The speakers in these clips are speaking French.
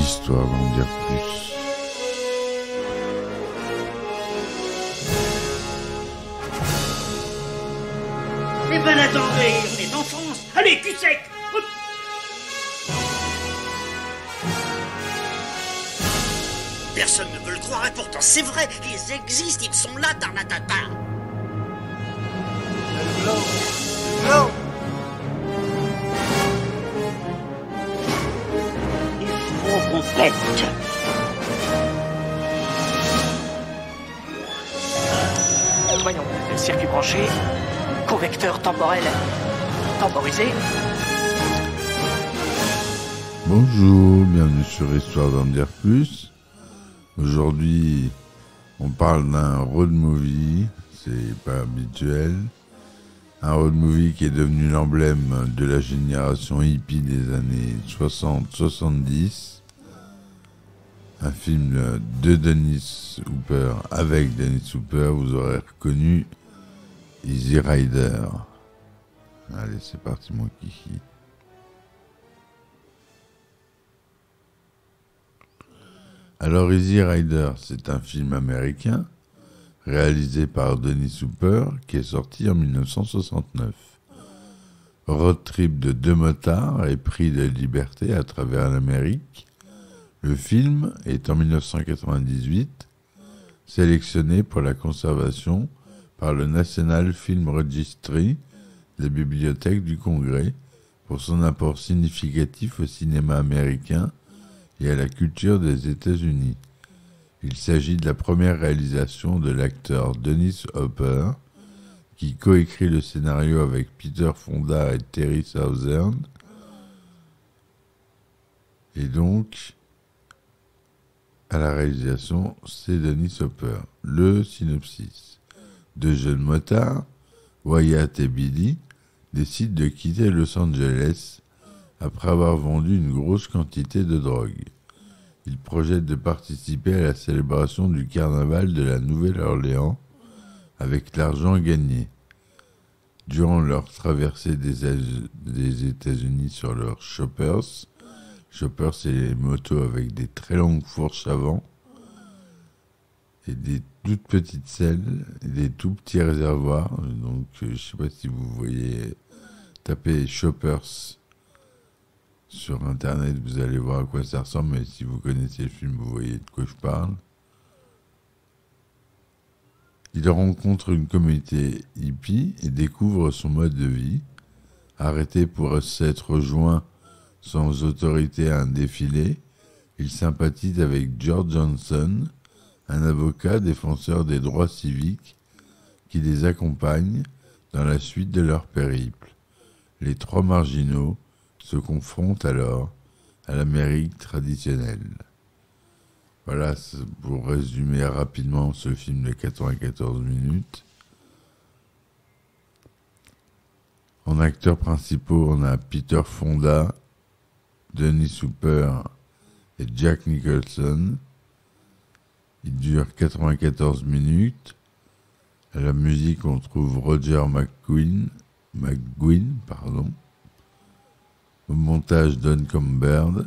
Histoire d'en dire plus. Eh ben attendez, on est en France. Allez, cul sec. Hop. Personne ne veut le croire et pourtant c'est vrai, ils existent, ils sont là, tarnatata. Non. Il faut qu'on pète. Voyons, circuit branché, convecteur temporel temporisé. Bonjour, bienvenue sur Histoire d'en dire plus. Aujourd'hui, on parle d'un road movie, c'est pas habituel. Un road movie qui est devenu l'emblème de la génération hippie des années 60-70. Un film de Dennis Hopper, avec Dennis Hopper, vous aurez reconnu Easy Rider. Allez, c'est parti mon kiki. Alors Easy Rider, c'est un film américain réalisé par Dennis Hopper qui est sorti en 1969. Road trip de deux motards et pris de liberté à travers l'Amérique. Le film est en 1998 sélectionné pour la conservation par le National Film Registry, la bibliothèque du Congrès, pour son apport significatif au cinéma américain et à la culture des États-Unis. Il s'agit de la première réalisation de l'acteur Dennis Hopper, qui coécrit le scénario avec Peter Fonda et Terry Southern. Et donc, à la réalisation, c'est Dennis Hopper. Le synopsis. Deux jeunes motards, Wyatt et Billy, décident de quitter Los Angeles après avoir vendu une grosse quantité de drogue. Ils projettent de participer à la célébration du carnaval de la Nouvelle-Orléans avec l'argent gagné. Durant leur traversée des États-Unis sur leurs choppers, c'est les motos avec des très longues fourches avant et des toutes petites selles et des tout petits réservoirs. Donc, je ne sais pas si vous voyez, tapez choppers sur internet, vous allez voir à quoi ça ressemble, mais si vous connaissez le film, vous voyez de quoi je parle. Il rencontre une communauté hippie et découvre son mode de vie. Arrêté pour s'être rejoint sans autorité à un défilé, il sympathise avec George Johnson, un avocat défenseur des droits civiques, qui les accompagne dans la suite de leur périple. Les trois marginaux se confrontent alors à l'Amérique traditionnelle. Voilà, pour résumer rapidement ce film de 94 minutes. En acteurs principaux, on a Peter Fonda, Dennis Hopper et Jack Nicholson. Il dure 94 minutes. À la musique, on trouve Roger McGuinn. Au montage, Don Comberd.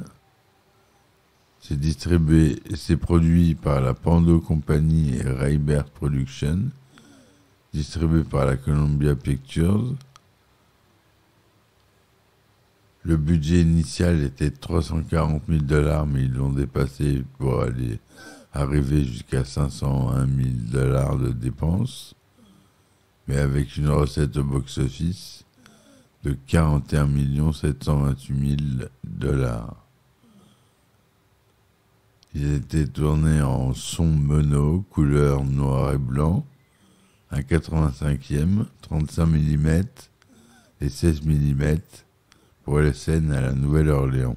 C'est produit par la Pando Company et Raybert Productions, distribué par la Columbia Pictures. Le budget initial était de $340 000, mais ils l'ont dépassé pour arriver jusqu'à $501 000 de dépenses, mais avec une recette au box-office de $41 728 000. Il a été tourné en son mono, couleur noir et blanc, un 85e, 35 mm et 16 mm pour les scènes à la Nouvelle-Orléans.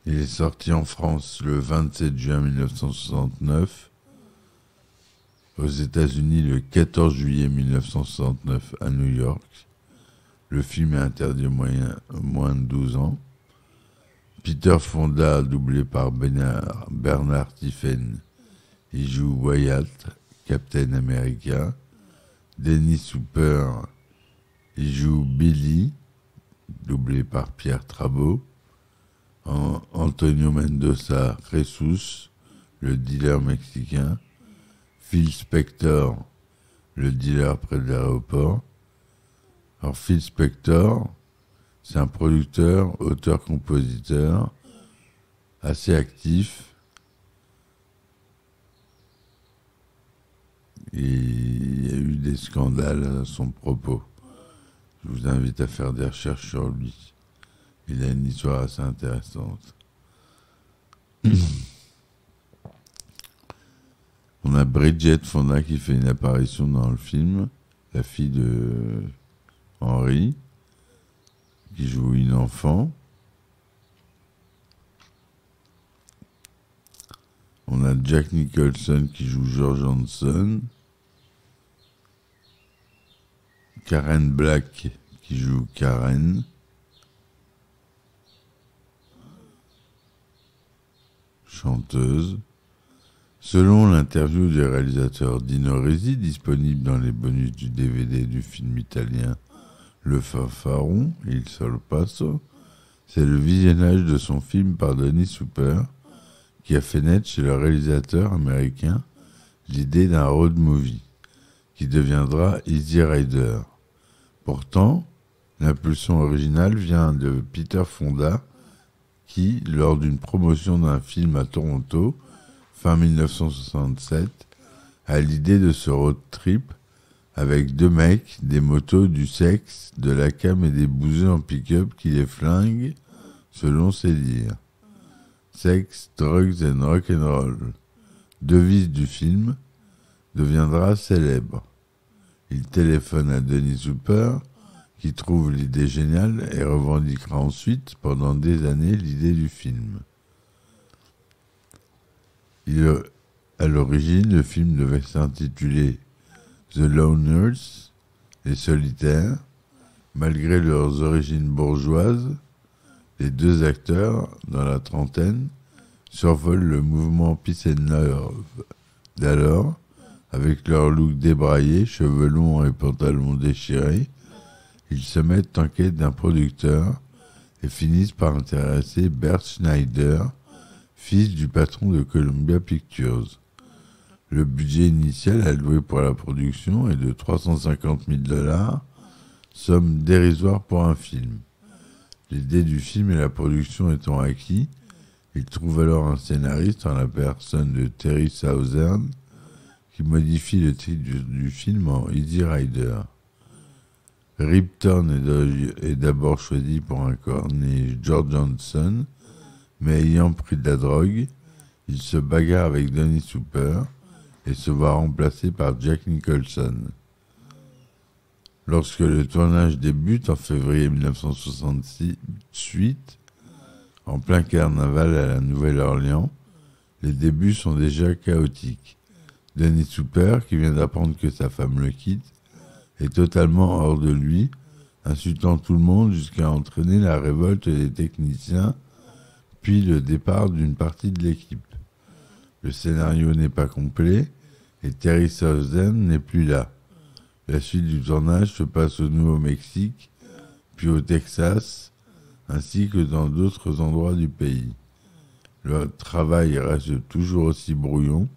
Il est sorti en France le 27 juin 1969, aux États-Unis le 14 juillet 1969 à New York. Le film est interdit aux moins de 12 ans. Peter Fonda, doublé par Bernard Tiffen, il joue Wyatt, Captain America. Dennis Hopper, il joue Billy, doublé par Pierre Trabeau. Antonio Mendoza Jesus, le dealer mexicain, Phil Spector, le dealer près de l'aéroport. Alors Phil Spector, c'est un producteur, auteur-compositeur, assez actif. Et il y a eu des scandales à son propos. Je vous invite à faire des recherches sur lui. Il a une histoire assez intéressante. On a Bridget Fonda qui fait une apparition dans le film, la fille de Henry, qui joue une enfant. On a Jack Nicholson qui joue George Hanson. Karen Black qui joue Karen. Chanteuse. Selon l'interview du réalisateur Dino Risi, disponible dans les bonus du DVD du film italien Le Fanfaron, Il Sol Paso, c'est le visionnage de son film par Dennis Hopper qui a fait naître chez le réalisateur américain l'idée d'un road movie qui deviendra Easy Rider. Pourtant, l'impulsion originale vient de Peter Fonda qui, lors d'une promotion d'un film à Toronto, fin 1967, a l'idée de ce road trip avec deux mecs, des motos, du sexe, de la cam et des bouseux en pick-up qui les flinguent, selon ses dires. Sex, drugs and rock'n'roll, devise du film, deviendra célèbre. Il téléphone à Dennis Hopper, qui trouve l'idée géniale et revendiquera ensuite, pendant des années, l'idée du film. À l'origine, le film devait s'intituler The Loners, les solitaires. Malgré leurs origines bourgeoises, les deux acteurs, dans la trentaine, survolent le mouvement Peace and Love d'alors, avec leur look débraillé, cheveux longs et pantalons déchirés. Ils se mettent en quête d'un producteur et finissent par intéresser Bert Schneider, fils du patron de Columbia Pictures. Le budget initial alloué pour la production est de 350 000 $, somme dérisoire pour un film. L'idée du film et la production étant acquis, il trouve alors un scénariste en la personne de Terry Southern qui modifie le titre du film en Easy Rider. Rip Torn est d'abord choisi pour incarner George Hanson, mais ayant pris de la drogue, il se bagarre avec Dennis Hopper et se voit remplacé par Jack Nicholson. Lorsque le tournage débute en février 1968, en plein carnaval à la Nouvelle-Orléans, les débuts sont déjà chaotiques. Dennis Hopper, qui vient d'apprendre que sa femme le quitte, est totalement hors de lui, insultant tout le monde jusqu'à entraîner la révolte des techniciens, puis le départ d'une partie de l'équipe. Le scénario n'est pas complet et Terry Southern n'est plus là. La suite du tournage se passe au Nouveau-Mexique, puis au Texas, ainsi que dans d'autres endroits du pays. Le travail reste toujours aussi brouillon.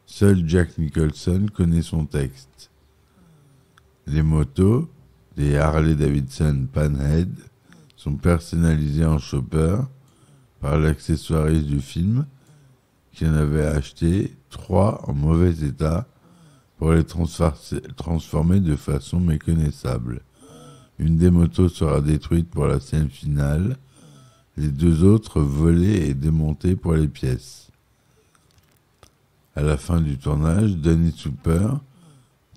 Seul Jack Nicholson connaît son texte. Les motos, des Harley-Davidson Panhead, sont personnalisées en chopper par l'accessoiriste du film, qui en avait acheté 3 en mauvais état pour les transformer de façon méconnaissable. Une des motos sera détruite pour la scène finale, les 2 autres volées et démontées pour les pièces. À la fin du tournage, Dennis Hopper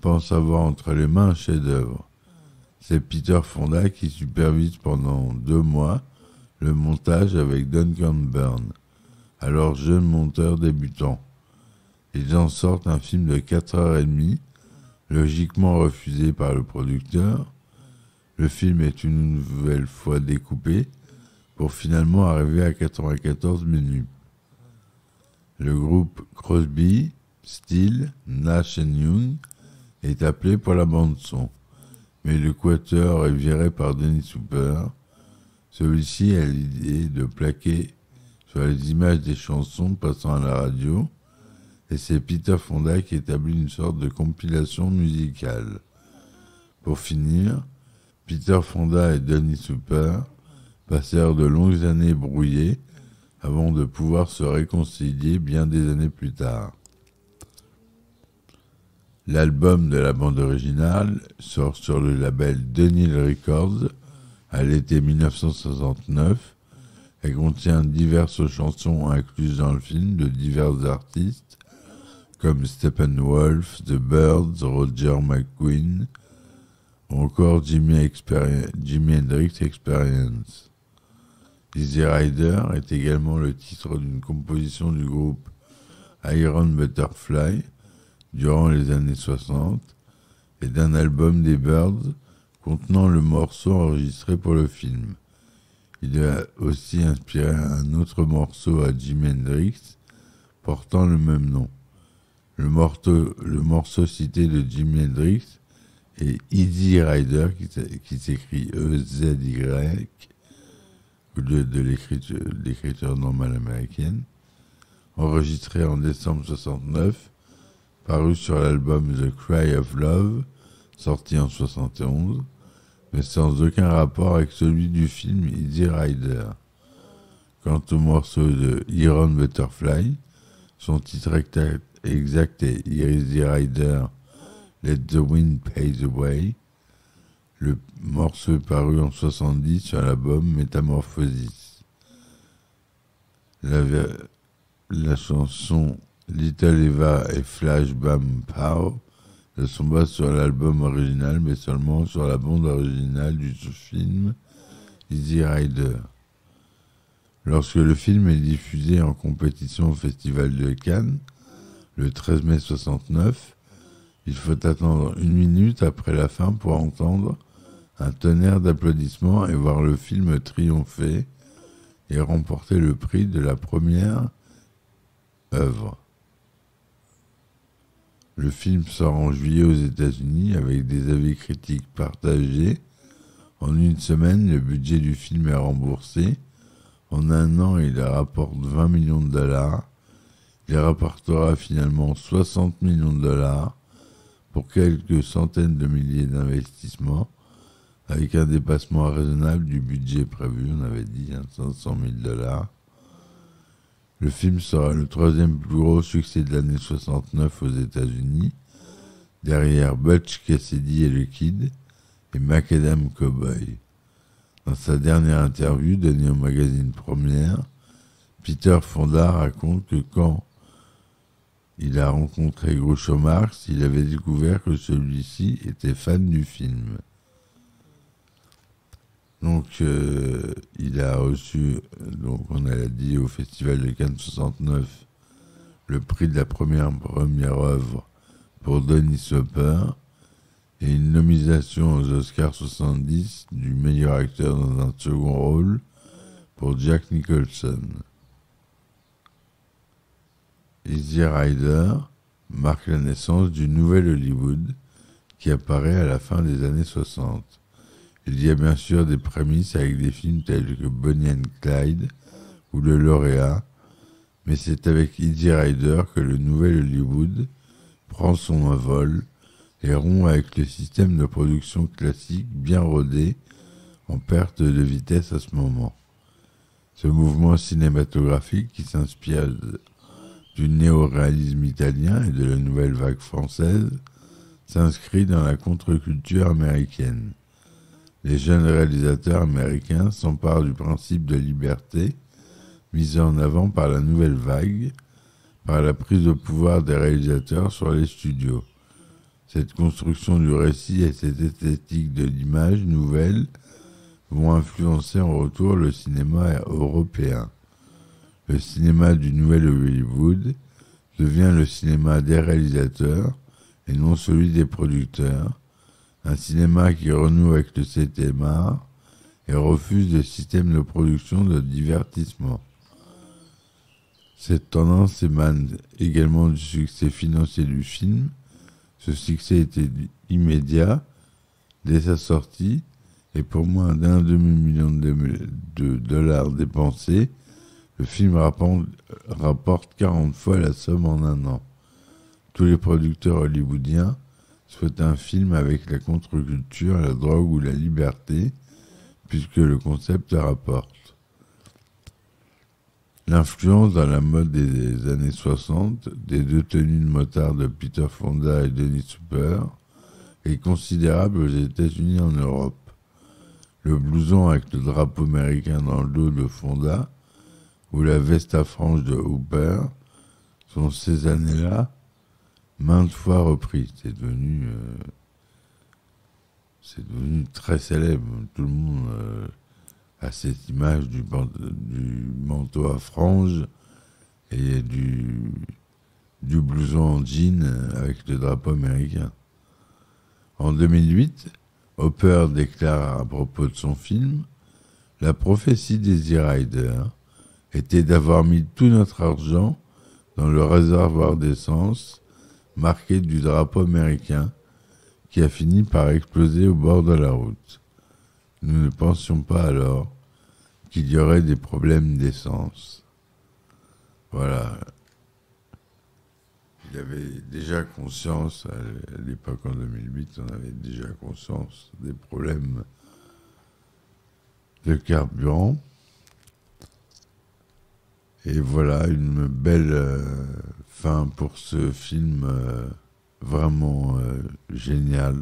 pense avoir entre les mains un chef-d'œuvre. C'est Peter Fonda qui supervise pendant 2 mois le montage avec Duncan Byrne, alors jeune monteur débutant. Ils en sortent un film de 4h30, logiquement refusé par le producteur. Le film est une nouvelle fois découpé pour finalement arriver à 94 minutes. Le groupe Crosby, Stills, Nash & Young est appelé pour la bande-son, mais le quatuor est viré par Dennis Hopper. Celui-ci a l'idée de plaquer sur les images des chansons passant à la radio, et c'est Peter Fonda qui établit une sorte de compilation musicale. Pour finir, Peter Fonda et Dennis Hopper passèrent de longues années brouillées avant de pouvoir se réconcilier bien des années plus tard. L'album de la bande originale sort sur le label Denil Records à l'été 1969 et contient diverses chansons incluses dans le film de divers artistes comme Steppenwolf, The Byrds, Roger McGuinn ou encore Jimi Hendrix Experience. Easy Rider est également le titre d'une composition du groupe Iron Butterfly durant les années 60 et d'un album des Byrds contenant le morceau enregistré pour le film. Il a aussi inspiré un autre morceau à Jimi Hendrix portant le même nom. Le morceau cité de Jimi Hendrix est Easy Rider qui s'écrit E-Z-Y au lieu de l'écriture normale américaine, enregistré en décembre 69, paru sur l'album The Cry of Love, sorti en 71, mais sans aucun rapport avec celui du film Easy Rider. Quant au morceau de Iron Butterfly, son titre exact est Easy Rider, Let the Wind Pay the Way. Le morceau est paru en 70 sur l'album Metamorphosis. La chanson Little Eva et Flash Bam Pow ne sont pas sur l'album original, mais seulement sur la bande originale du film Easy Rider. Lorsque le film est diffusé en compétition au Festival de Cannes, le 13 mai 69, il faut attendre 1 minute après la fin pour entendre un tonnerre d'applaudissements et voir le film triompher et remporter le prix de la première œuvre. Le film sort en juillet aux États-Unis avec des avis critiques partagés. En 1 semaine, le budget du film est remboursé. En 1 an, il rapporte 20 millions de dollars. Il rapportera finalement 60 millions de dollars pour quelques centaines de milliers d'investissements, avec un dépassement raisonnable du budget prévu, on avait dit 500 000 dollars. Le film sera le 3e plus gros succès de l'année 69 aux États-Unis, derrière Butch Cassidy et le Kid et Macadam Cowboy. Dans sa dernière interview donnée au magazine Première, Peter Fonda raconte que quand il a rencontré Groucho Marx, il avait découvert que celui-ci était fan du film. Donc, il a reçu, donc on l'a dit, au Festival de Cannes 69, le prix de la première œuvre pour Dennis Hopper et une nomination aux Oscars 70 du meilleur acteur dans un second rôle pour Jack Nicholson. Easy Rider marque la naissance du nouvel Hollywood qui apparaît à la fin des années 60. Il y a bien sûr des prémices avec des films tels que Bonnie and Clyde ou Le Lauréat, mais c'est avec Easy Rider que le nouvel Hollywood prend son envol et rompt avec le système de production classique bien rodé en perte de vitesse à ce moment. Ce mouvement cinématographique qui s'inspire du néo-réalisme italien et de la nouvelle vague française s'inscrit dans la contre-culture américaine. Les jeunes réalisateurs américains s'emparent du principe de liberté mis en avant par la nouvelle vague, par la prise au pouvoir des réalisateurs sur les studios. Cette construction du récit et cette esthétique de l'image nouvelle vont influencer en retour le cinéma européen. Le cinéma du nouvel Hollywood devient le cinéma des réalisateurs et non celui des producteurs, un cinéma qui renoue avec le 7e art et refuse le système de production de divertissement. Cette tendance émane également du succès financier du film. Ce succès était immédiat dès sa sortie et pour moins d'1,5 million de dollars dépensés, Le film rapporte 40 fois la somme en un an. Tous les producteurs hollywoodiens souhaitent un film avec la contre-culture, la drogue ou la liberté, puisque le concept rapporte. L'influence dans la mode des années 60 des deux tenues de motard de Peter Fonda et Dennis Hopper est considérable aux États-Unis et en Europe. Le blouson avec le drapeau américain dans le dos de Fonda ou la veste à franges de Hopper sont ces années-là maintes fois repris. C'est devenu très célèbre. Tout le monde a cette image du manteau à franges et du blouson en jean avec le drapeau américain. En 2008, Hopper déclare à propos de son film « La prophétie d'Easy Rider était d'avoir mis tout notre argent dans le réservoir d'essence marqué du drapeau américain qui a fini par exploser au bord de la route. Nous ne pensions pas alors qu'il y aurait des problèmes d'essence. » Voilà. Il avait déjà conscience, à l'époque en 2008, on avait déjà conscience des problèmes de carburant. Et voilà, une belle fin pour ce film vraiment génial.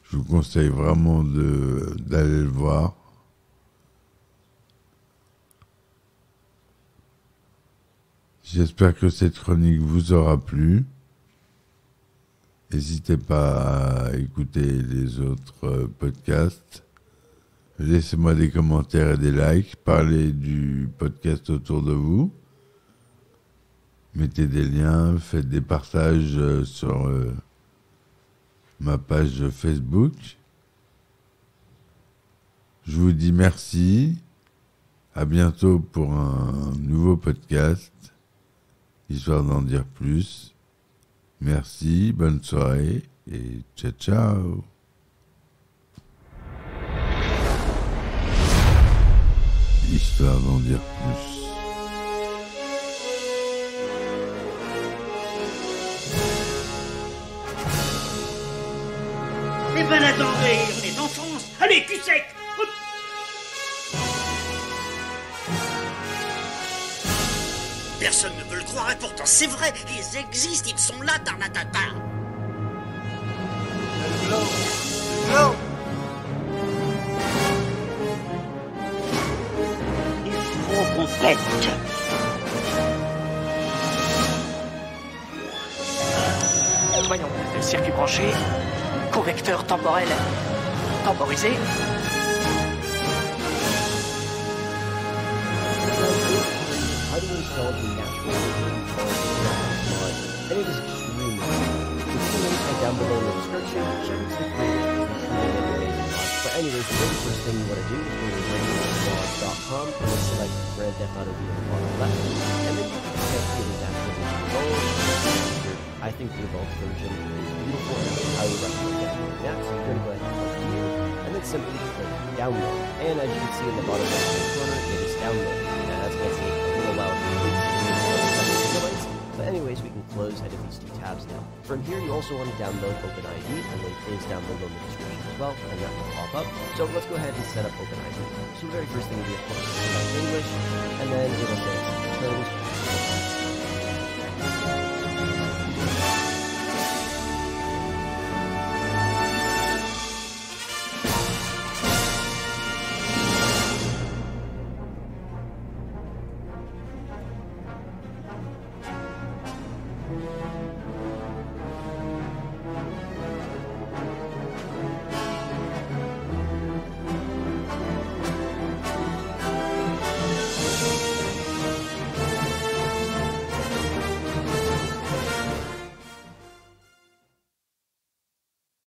Je vous conseille vraiment d'aller le voir. J'espère que cette chronique vous aura plu. N'hésitez pas à écouter les autres podcasts. Laissez-moi des commentaires et des likes. Parlez du podcast autour de vous. Mettez des liens, faites des partages sur ma page Facebook. Je vous dis merci. À bientôt pour un nouveau podcast. Histoire d'en dire plus. Merci, bonne soirée et ciao ciao. Histoire d'en dire plus. Eh ben attendez, on est en France. Allez, cul sec. Hop. Personne ne veut le croire et pourtant c'est vrai, ils existent, ils sont là, Tarnatata. Non. Il faut qu'on pète. Voyons, circuit branché, convecteur temporel temporisé. How do you install the natural and it is extremely easy. The two links are down below in the description. Check out the creators for truly amazing mods. But anyways, the very first thing you want to do is go to RandTheftAuto.com and then select Grand Theft Auto V on the bottom left. And then you can check the actual Evolved. I think the Evolved version is beautiful and I highly recommend downloading that. So you're going to go ahead and click here and then simply click download. And as you can see in the bottom left hand corner, it is downloading. And as you can see, it will allow gigabytes. But anyways, we can close any of these two tabs now. From here, you also want to download OpenID, and link is down below in the description as well, and that will pop up. So let's go ahead and set up OpenID. So the very first thing we do, of course, is select English, and then it will say terms,